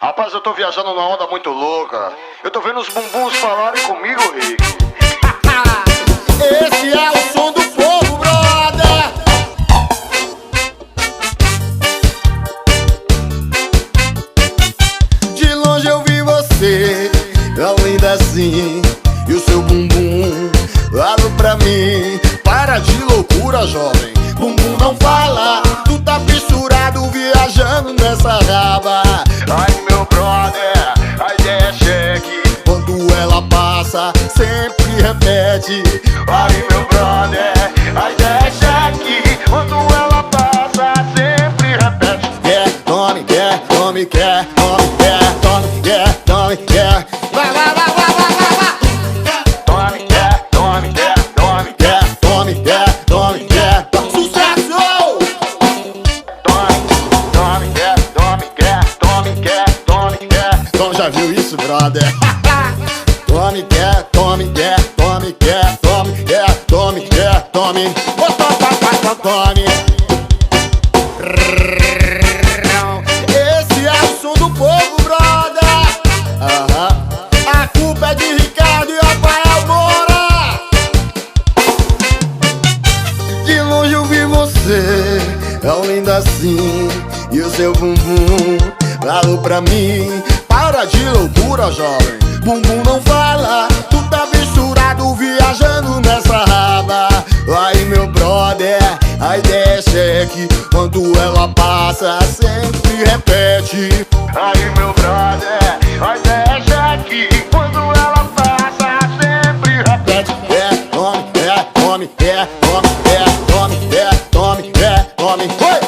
Rapaz, eu tô viajando numa onda muito louca. Eu tô vendo os bumbuns falarem comigo, Rick. Esse é o som do povo, brother. De longe eu vi você, tão linda assim, e o seu bumbum falou pra mim. Para de loucura, jovem, bumbum não fala. Tu tá fissurado viajando nessa raba. Ai, meu brother, a ideia é cheque. Quando ela passa, sempre repete. Ai, meu brother, a ideia é cheque. Quando ela passa, sempre repete. Quer, tome, quer, tome, quer, tome, quer, tome, quer, tome, quer. Vai, vai, vai, vai, vai, vai, vai. Tome, quer, tome, quer, tome, quer. Quer, tome, quer, tome, quer. Sucesso! Tome, tome, quer, tome, quer, tome, quer, tome, quer. Então já viu isso, brother? Tome, quer, tome, quer, tome, quer, tome, quer, tome, quer, tome. Ô, tome. Esse é o som do povo, brother. A culpa é de Ricardo e Rafael Moura. De longe eu vi você, tão linda assim, e o seu bumbum falou pra mim. Para de loucura, jovem, bumbum não fala. Tu tá misturado viajando nessa raba. Aí, meu brother, a ideia é cheque. Quando ela passa, sempre repete. Aí, meu brother, a ideia é cheque. Quando ela passa, sempre repete. Quer, tome, quer, tome, quer, tome, quer, tome, quer, tome, quer, tome. Oi!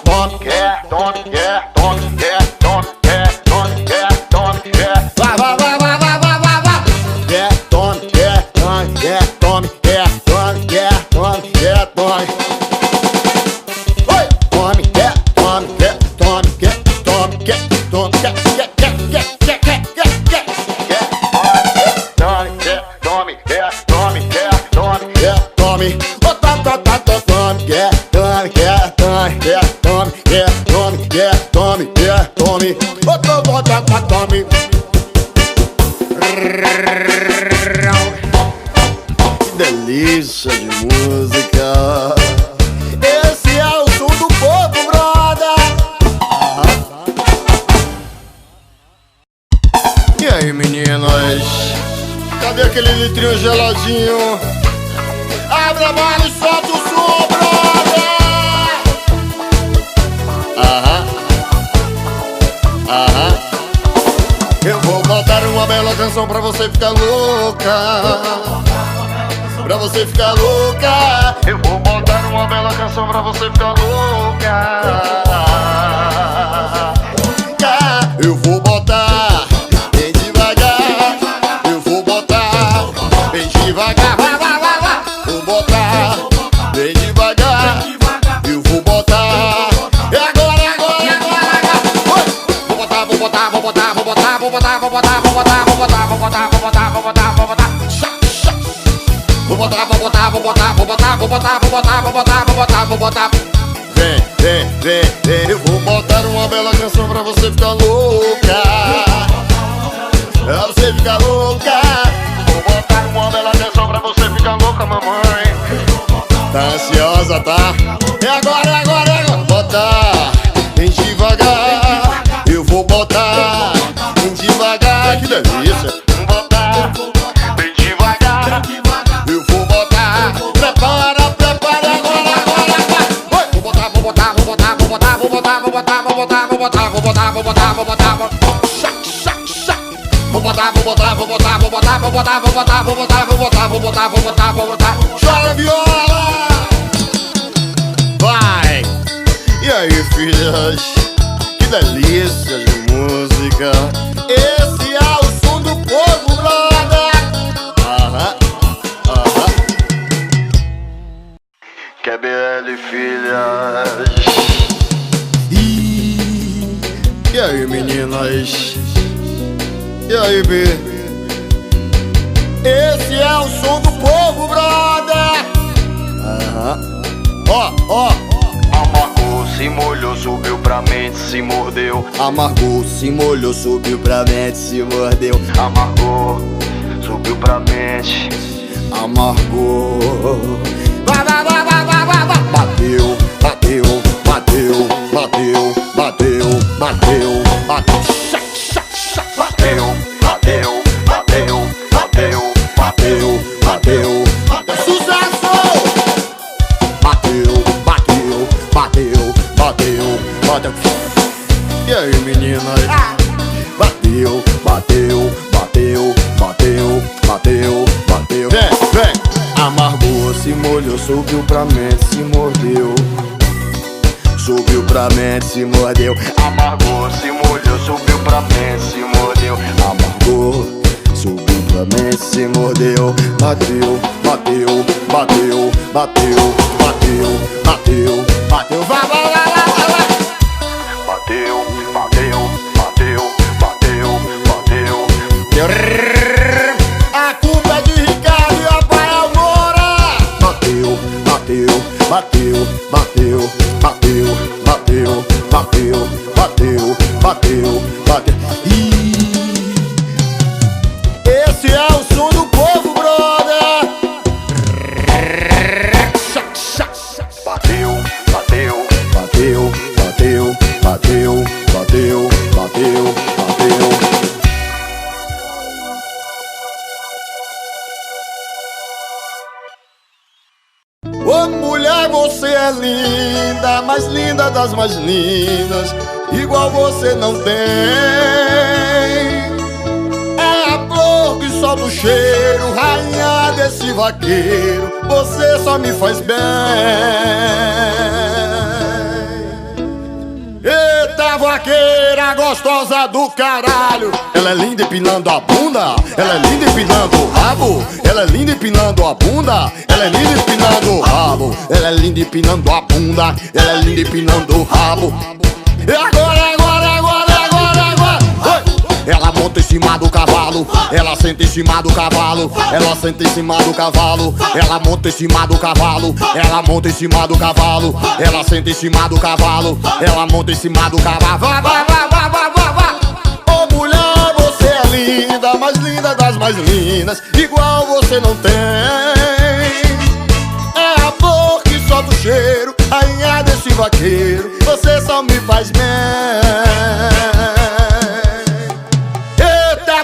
Tome, Quer, tome, quer, tome, quer, tome, quer, tome, quer, tome, quer. vai, vai, vai, vai, vai, vai, vai, vai. Quer, tome, quer, tome, quer, tome, quer, tome, quer, tome, quer, tome. Oi! Tome, quer, tome, quer, tome, quer, tome, quer, tome, quer, Tome, quer, tome, quer, tome, quer, tome. quer, tome. Ô, tome, quer, tome, quer, tome, quer, tome, quer, tome, quer, tome, quer, tome. Ô, tome. Que delícia de música. Esse é o som do povo, brother. E aí, meninas? Cadê aquele litrinho geladinho? Abre a mala e solta o som, brother. Eu vou botar uma bela canção pra você ficar louca. Pra você ficar louca. Eu vou botar uma bela canção pra você ficar louca. Eu vou botar bem devagar. Eu vou botar bem devagar. Vai, vai, vai, vai. Vou botar bem devagar. Eu vou botar. É agora, é agora, é agora, é agora. Oi. Vou botar, vou botar, vou botar, vou botar, vou botar, vou botar, vou botar, vou botar, vou botar, vou botar, vou botar, vou botar. Vou botar, vou botar, vou botar, vou botar, vou botar, vou botar, vou botar, vou botar, vou botar. Vem, vem, vem, vem. Eu vou botar uma bela canção pra você ficar louca. Pra você ficar louca. Vou botar uma bela canção pra você ficar louca, mamãe. Tá ansiosa, tá? É agora, é agora, é agora. Botar bem devagar. Eu vou botar bem devagar. Que delícia. Botar bem devagar. Eu vou botar. Prepara, prepara agora, agora, agora. Oi. Vou botar, vou botar, vou botar, vou botar, vou botar, vou botar, vou botar, vou botar, vou botar, vou botar, vou botar, vou botar. Vou botar, vou botar, vou botar, vou botar, vou botar, vou botar, vou botar, vou botar, vou botar, vou botar, vou botar. Chora viola! Vai! E aí, filhas? Que delícia de música! Esse é o som do povo, brother! Que é BL, filhas. E aí, meninas? E aí, B? Esse é o som do povo, brother! Ó, ó. Mamaco, se molhou, subiu pra mente, se mordeu. Amargou, se molhou, subiu pra mente, se mordeu. Amargou, subiu pra mente. Amargou. Bateu, bateu, bateu, bateu, bateu, bateu, bateu. Bateu, bateu, bateu, bateu, Bateu, bateu, bateu. Sucesso! Bateu, bateu, bateu, bateu, bateu. E aí, meninas? Bateu, bateu, bateu, bateu, bateu, bateu. Vem, vem. Amargou, se molhou, subiu pra mente, se mordeu. Subiu pra mente, se mordeu. amargou, se molhou, subiu pra mente, se mordeu. Amargou, subiu pra mente, se mordeu. Bateu, bateu, bateu, bateu, bateu, bateu, bateu. Vai, vai, vai, vai, vai. Bateu, bateu, bateu, bateu, bateu. A culpa é de Ricardo e Rafael Moura. Bateu, bateu, bateu, bateu, bateu, bateu, bateu, bateu, bateu, bateu. Esse é o som do povo, brother. Bateu, bateu. Bateu, bateu, bateu, bateu, bateu, bateu. Ô mulher, você é linda, mais linda das mais lindas. Igual você não tem. É a flor que solta o cheiro, rainha desse vaqueiro. Você só me faz bem. Eita vaqueira gostosa do caralho. Ela é linda empinando a bunda, ela é linda empinando o rabo. Ela é linda empinando a bunda, ela é linda empinando o rabo. Ela é linda empinando a bunda, ela é linda empinando o rabo. E agora, agora, agora, agora, agora. Ela monta em cima do cavalo, ela senta em cima do cavalo, ela senta em cima do cavalo, ela monta em cima do cavalo, ela monta em cima do cavalo, ela senta em cima do cavalo, ela monta em cima do cavalo. Vá, vá, vá, vá, vá, vá, vá. Ô mulher, você é linda, mais linda das mais lindas, igual você não tem. É a flor que solta o cheiro, rainha desse vaqueiro, você só me faz bem.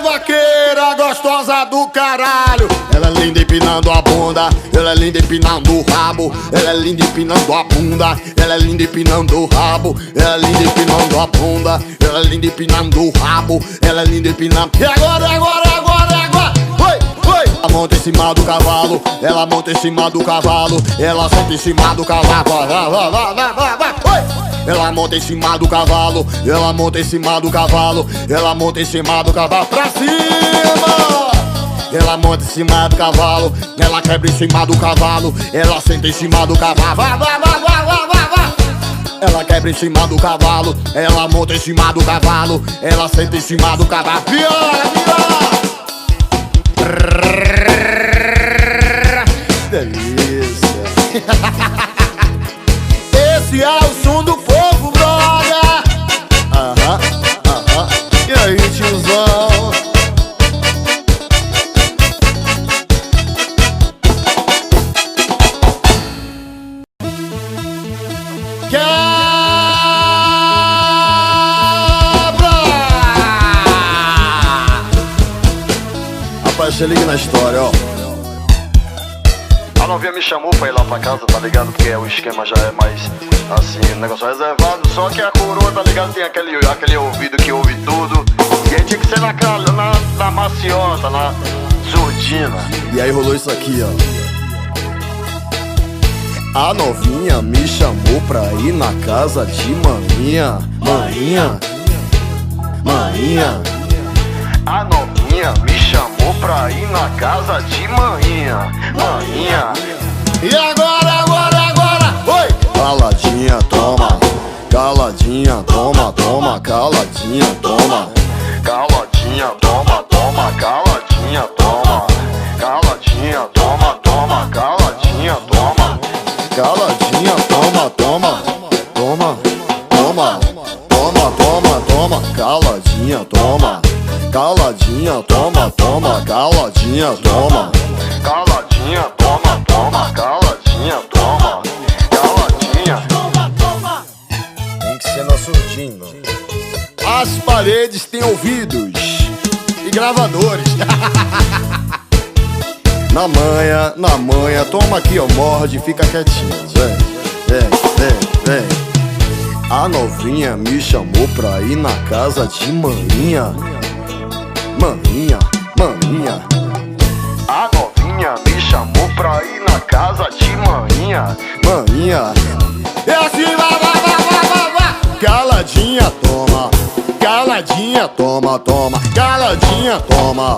Vaqueira gostosa do caralho. Ela é linda empinando a bunda, ela é linda empinando o rabo. Ela é linda empinando a bunda, ela é linda empinando o rabo. Ela é linda empinando a bunda, ela é linda empinando o rabo. Ela é linda empinando. E agora, agora, agora, agora. Oi, oi. Ela monta em cima do cavalo, ela monta em cima do cavalo, ela senta em cima do cavalo. Vai, vai, vai, vai, vai, vai. Oi. Ela monta em cima do cavalo, ela monta em cima do cavalo, ela monta em cima do cavalo pra cima. Ela monta em cima do cavalo, ela quebra em cima do cavalo, ela senta em cima do cavalo. Vai, vai, vai, vai, vai, vai, vai. Ela quebra em cima do cavalo, ela monta em cima do cavalo, ela senta em cima do cavalo. Viola, viola. Delícia. Esse é o som do povo, brother. Aham, aham. E aí, tiozão? Quebra! Rapaz, se liga na história, ó. A novinha me chamou pra ir lá pra casa, tá ligado? Porque o esquema já é mais, assim, negócio reservado. Só que a coroa, tá ligado? Tem aquele ouvido que ouve tudo. E aí tinha que ser na maciota, na surdina. E aí rolou isso aqui, ó. A novinha me chamou pra ir na casa de maninha. Maninha, maninha. A novinha me chamou pra ir na casa de maninha. Maninha. E agora, agora, agora, oi! Caladinha, toma. Caladinha, toma, toma. Caladinha, toma. Caladinha, toma, toma. Caladinha, toma. Caladinha, toma, toma. Caladinha, toma. Caladinha, toma, toma. Toma. caladinha, toma. Caladinha, toma, toma, caladinha, toma. Caladinha, toma, toma, caladinha, toma. Caladinha. Tem que ser nosso Dinho. As paredes têm ouvidos e gravadores. Na manha, toma aqui, ó, morde, fica quietinho. Vem. A novinha me chamou pra ir na casa de maninha. Maninha. A novinha me chamou pra ir na casa de maninha. Maninha. É assim, vai. Caladinha, toma. Caladinha, toma. Caladinha, toma.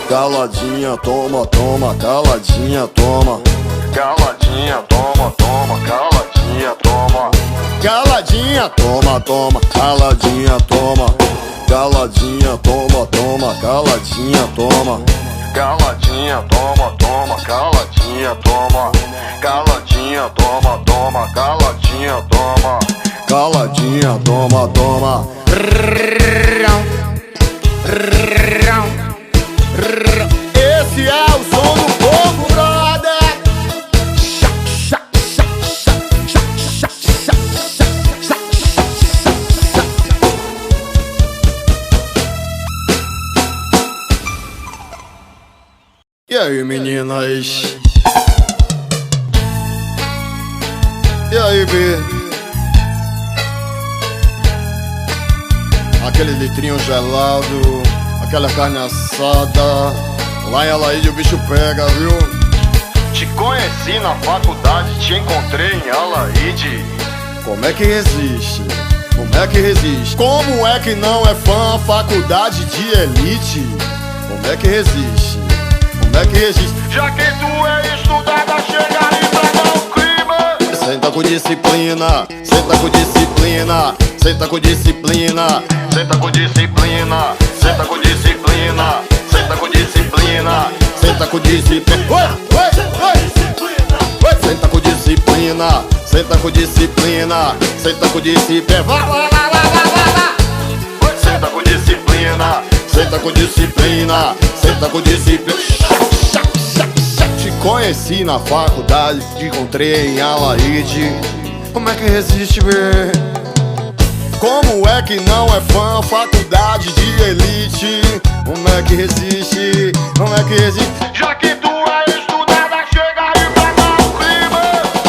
Caladinha, toma. Caladinha, toma. Caladinha, toma, caladinha, toma. Caladinha, toma. Caladinha, toma. Caladinha, toma. Caladinha, toma. Caladinha, toma, caladinha, toma. Caladinha, toma, caladinha, toma. Caladinha, toma. Esse é o som do povo, brother. E aí, meninas? E aí, B? Aquele litrinho gelado, aquela carne assada. Lá em Alaíde o bicho pega, viu? Te conheci na faculdade, te encontrei em Alaíde. Como é que resiste? Como é que não é fã, faculdade de elite? Como é que resiste? Já que tu é estudada, chega aí pra dar um clima. Senta com disciplina. Senta com disciplina. Senta com disciplina. Senta com disciplina. Senta com disciplina. Senta com disciplina. Senta com disciplina. Senta com disciplina. Vai. Senta com disciplina. Senta com disciplina. Senta com disciplina. Te conheci na faculdade, te encontrei em Alaíde. Como é que resiste, bê? Como é que não é fã, faculdade de elite? Como é que resiste? Já que tu é estudada, chega aí pra dar um clima.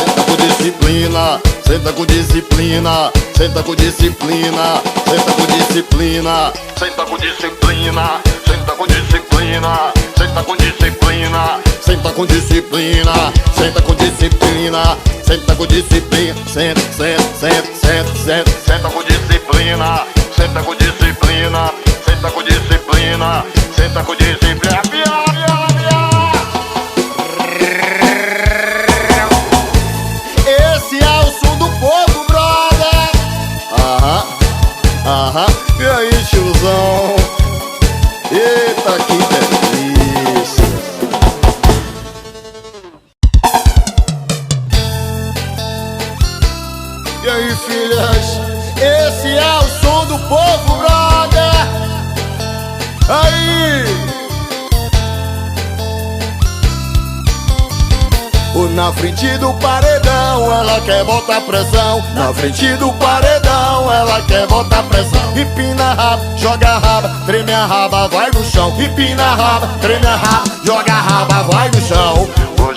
Senta com disciplina. Senta com disciplina. Senta com disciplina. Senta com disciplina. Senta com disciplina. Senta com disciplina. Senta com disciplina. Senta com disciplina. Senta com disciplina. Senta com disciplina. Senta. Senta com disciplina. Senta com disciplina. Senta com disciplina. Senta com disciplina. Esse é o som do povo, brother. Aham. E aí, tiozão? Eita, que delícia. E aí, filhas? Esse é o som do povo, brother. Aí. Na frente do paredão, ela quer botar pressão. Na frente do paredão, ela quer botar pressão. Empina a raba, joga a raba, treme a raba, vai no chão. Empina a raba, treme a raba, joga a raba, vai no chão.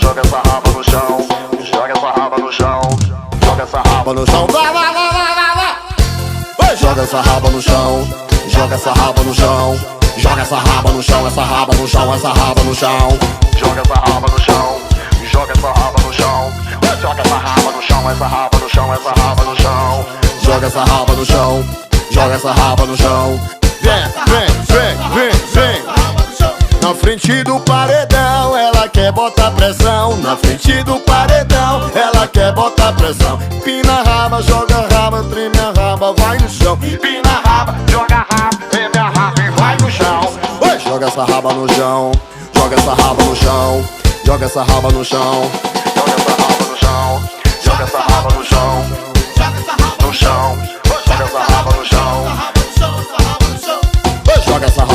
Joga essa raba no chão. Joga essa raba no chão. Joga essa raba no chão. Vai. Joga essa raba no chão. Joga essa raba no chão. Joga essa raba no chão, essa raba no chão, essa raba no chão. Joga essa raba no chão. Joga essa raba no chão. Joga essa raba no chão, essa raba no chão, essa raba no chão. Joga essa raba no chão. Joga essa raba no chão. Vem. Na frente do paredão, ela quer botar pressão. Na frente do paredão, ela quer botar pressão. Empina a raba, joga a raba, treme a raba, vai no chão. Empina a raba, joga a raba, treme a raba e vai no chão. Joga essa raba no chão. Joga essa raba no chão. Joga essa raba no chão. Joga essa raba no chão. Joga essa raba no chão. No chão. Joga essa raba no chão.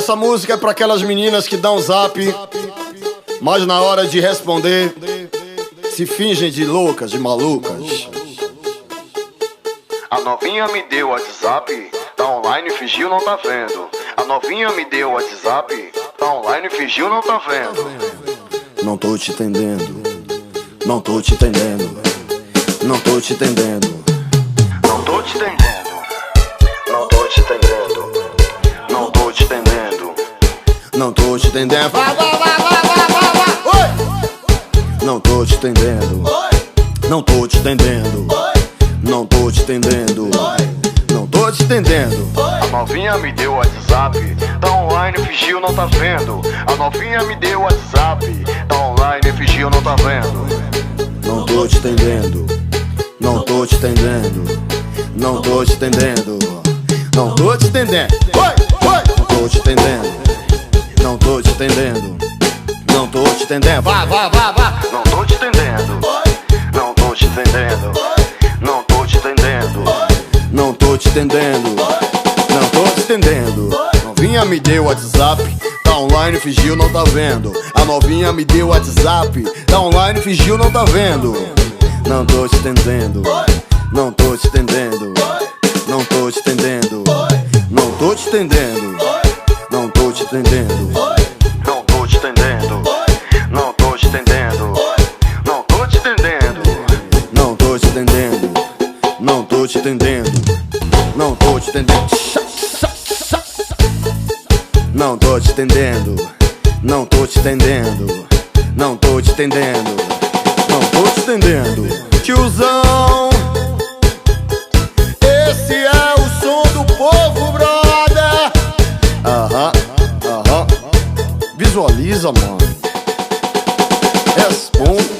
Essa música é pra aquelas meninas que dão zap, mas na hora de responder se fingem de loucas, de malucas. A novinha me deu WhatsApp, tá online, fingiu, não tá vendo. A novinha me deu WhatsApp, tá online, fingiu, não tá vendo. Não tô te entendendo, não tô te entendendo, não tô te entendendo, não tô te entendendo, não tô te entendendo, não tô te entendendo, não tô te entendendo. Vai, vai, vai, vai, vai, vai, vai. Oi! Não tô te entendendo, não tô te entendendo, não tô te entendendo, não tô te entendendo. A novinha me deu WhatsApp, tá online, fingiu, não tá vendo. A novinha me deu WhatsApp, tá online, fingiu, não tá vendo. Não tô te entendendo, não tô te entendendo, não tô te entendendo, não tô te entendendo. Oi, oi! Não tô te entendendo, não tô te entendendo, não tô te entendendo. Vai, vai, vai, vai. Não tô te entendendo, não tô te entendendo, não tô te entendendo, não tô te entendendo, não tô te entendendo. Novinha me deu WhatsApp, tá online, fingiu, não tá vendo. A novinha me deu WhatsApp, tá online, fingiu, não tá vendo. Não tô te entendendo, não tô te entendendo, não tô te entendendo, não tô te entendendo, não tô te entendendo, não tô te entendendo, não tô te entendendo, não tô te entendendo, não tô te entendendo, não tô te entendendo, não tô te entendendo, não tô te entendendo, não tô te entendendo, não tô te entendendo, não tô te entendendo. Tiozão, esse é o som do povo, brother. Aham, aham. Visualiza, mano. Responde.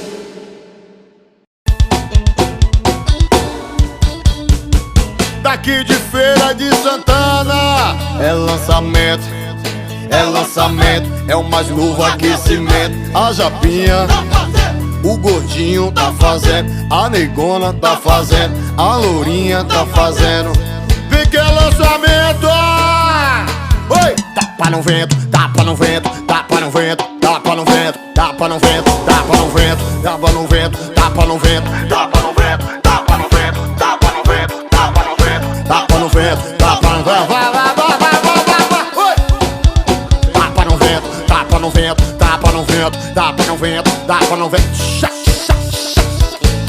Daqui de Feira de Santana é lançamento, é lançamento, é o mais novo aquecimento. A Japinha, o gordinho tá fazendo, a negona tá fazendo, a lourinha tá fazendo. Vem que é lançamento! Oi! Tapa no vento, tapa no vento, tapa no vento, tapa no vento, tapa no vento, tapa no vento, tapa no vento, tapa no vento, tapa no vento, tapa no vento, tapa no vento, tapa no vento, tapa no vento, tapa no vento. Vai, vai, vai, vai, vai, vai, vai. Oi! Tapa no vento, tapa no vento, tapa no vento, tapa no vento, tapa no vento.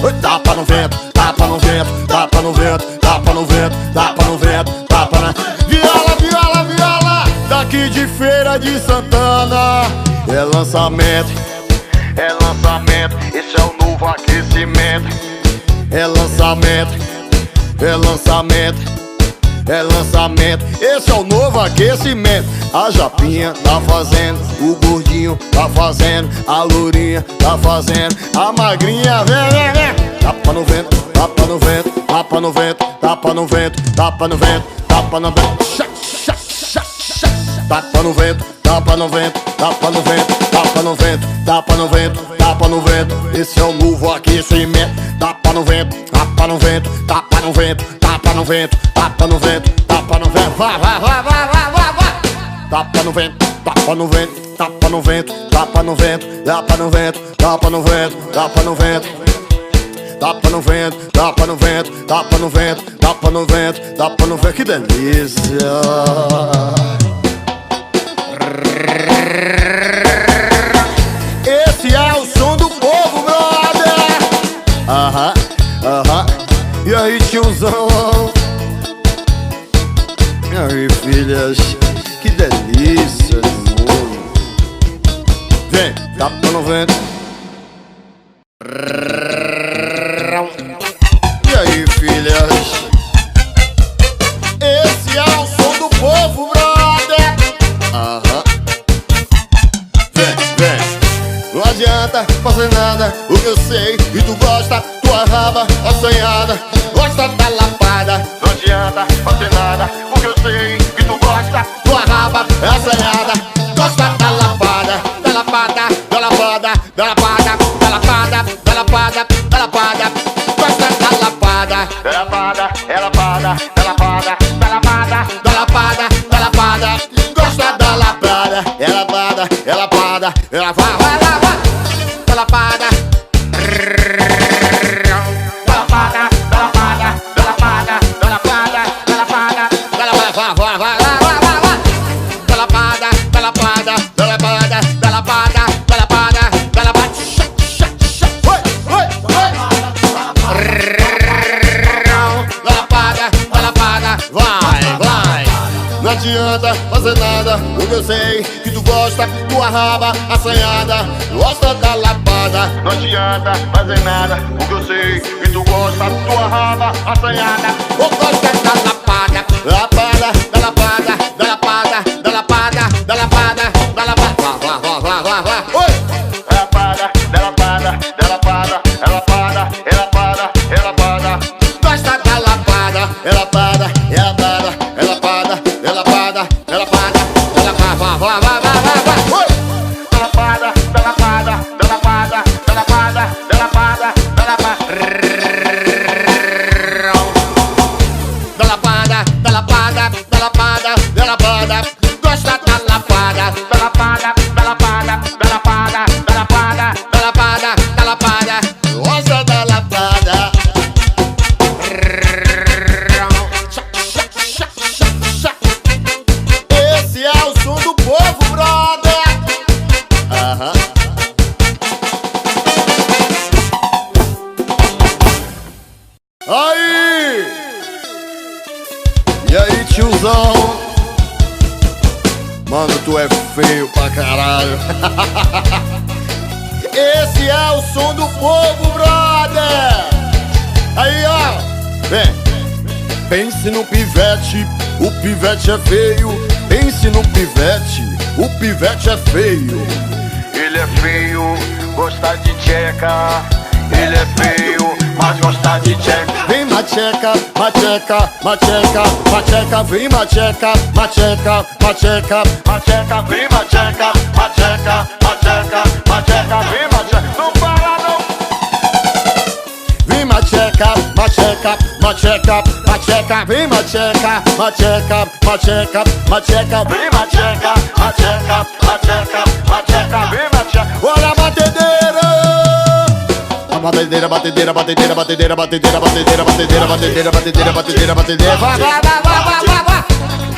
Oi, tapa no vento, tapa no vento, tapa no vento, tapa no vento, tapa no vento, tapa na viola, viola, viola. Daqui de Feira de Santana é lançamento, é lançamento, esse é o novo aquecimento. é lançamento, é lançamento, é lançamento, esse é o novo aquecimento. A Japinha tá fazendo, o gordinho tá fazendo, a lourinha tá fazendo, a magrinha vem, vem. Tapa no vento, tapa no vento, tapa no vento, tapa no vento, tapa no vento, tapa no vento. Tapa no vento, tapa no vento, tapa no vento, tapa no vento, tapa no vento, tapa no vento. Esse é o novo aquecimento. Tapa no vento, tapa no vento, tapa no vento, tapa no vento, tapa no vento, tapa no vento. Vai, vai, vai, vai, vai, vai, vai. Tapa no vento, tapa no vento, tapa no vento, tapa no vento, tapa no vento, tapa no vento, tapa no vento. Tapa no vento, tapa no vento, tapa no vento, tapa no vento, tapa no vento. Que delícia! Esse é o som do povo, brother. Aham, aham. E aí, tiozão? E aí, filhas? Que delícia de molho. Vem, tapa no vento. E aí, filhas? Esse é o som do povo, brother. Aham. Vem, vem. Não adianta fazer nada, o que eu sei e tu gosta. Tua raba assanhada, gosta da lapada. Não adianta fazer nada, porque eu sei que tu gosta. Tua raba assanhada, gosta da lapada. Da lapada, da lapada, da lapada, da lapada, da lapada, da lapada. Gosta da lapada. É lapada, é lapada, é lapada, é lapada, Da lapada, da lapada, gosta da lapada. adianta fazer nada, porque eu sei que tu gosta, tua raba assanhada, gosta da lapada. Não adianta fazer nada, porque eu sei que tu gosta, tua raba assanhada. Ou gosta da lapada, lapada, da lapada, da lapada, da lapada, da lapada, da lapada. Vá. Oi! Lapada, da lapada, da lapada, é lapada, é lapada, é lapada. Gosta da lapada, é lapada, é lapada, é lapada, é lapada, é lapada, é lapada. Vá. Oi! Da lapada, da lapada, da lapada, da lapada, da lapada, da lapada. Da lapada, da lapada, da lapada, da lapada. Gosta da lapada, Da lapada, da lapada, da lapada, da lapada. da lapada, da lapada. Gosta da lapada. Esse é o som do povo, brother. Aham. Aí! E aí, tiozão? Mano, tu é feio pra caralho. Esse é o som do povo, brother. Aí, ó. Vem. Pense no pivete, o pivete é feio. Pense no pivete, o pivete é feio. Ele é feio, gosta de tcheca. Ele é feio, mas gosta de tcheca. Vem macheca, macheca, macheca, macheca. Vem macheca, macheca, macheca. Macheca, vem macheca, macheca, macheca, macheca, vem macheca. Não para não. Vem macheca, macheca, macheca, macheca. Vem macheca, macheca, macheca, macheca. Vem macheca, macheca, macheca, macheca, vem macheca. Olha a batedeira! Batedeira, batedeira, batedeira, batedeira, batedeira, batedeira, batedeira, batedeira, batedeira, batedeira, batedeira. Vá.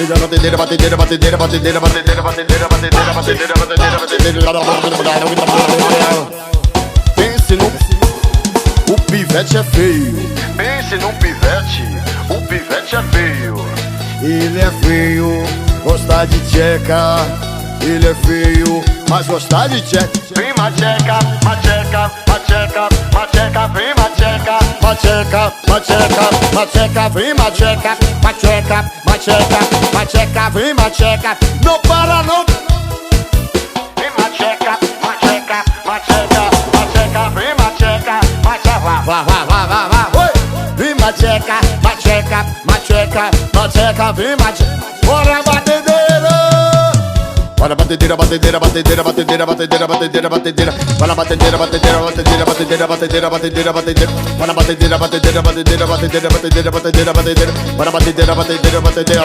Batedeira, batedeira, batedeira, batedeira, batedeira, batedeira, batedeira, batedeira, batedeira, batedeira. Pense no... O pivete é feio. Pense num pivete, o pivete é feio. Ele é feio, gosta de tcheca. Ele é feio, mas gosta de tcheca. Vem macheca, macheca, macheca, macheca, vem macheca. Macheca, macheca, macheca, vem macheca, macheca, macheca, macheca, vem macheca. Não para não. Vem macheca, macheca, macheca, macheca, vem macheca, macheca. Vá. Oi! Vem macheca, macheca, macheca, macheca, vem macheca. Bora batedeira! Bora batedeira, batedeira, batedeira, batedeira, batedeira, batedeira, batedeira. Bora batedeira, batedeira, batedeira, batedeira, batedeira, batedeira, batedeira. Bora batedeira, batedeira, batedeira, batedeira, batedeira, batedeira, batedeira. Bora batedeira, batedeira, batedeira.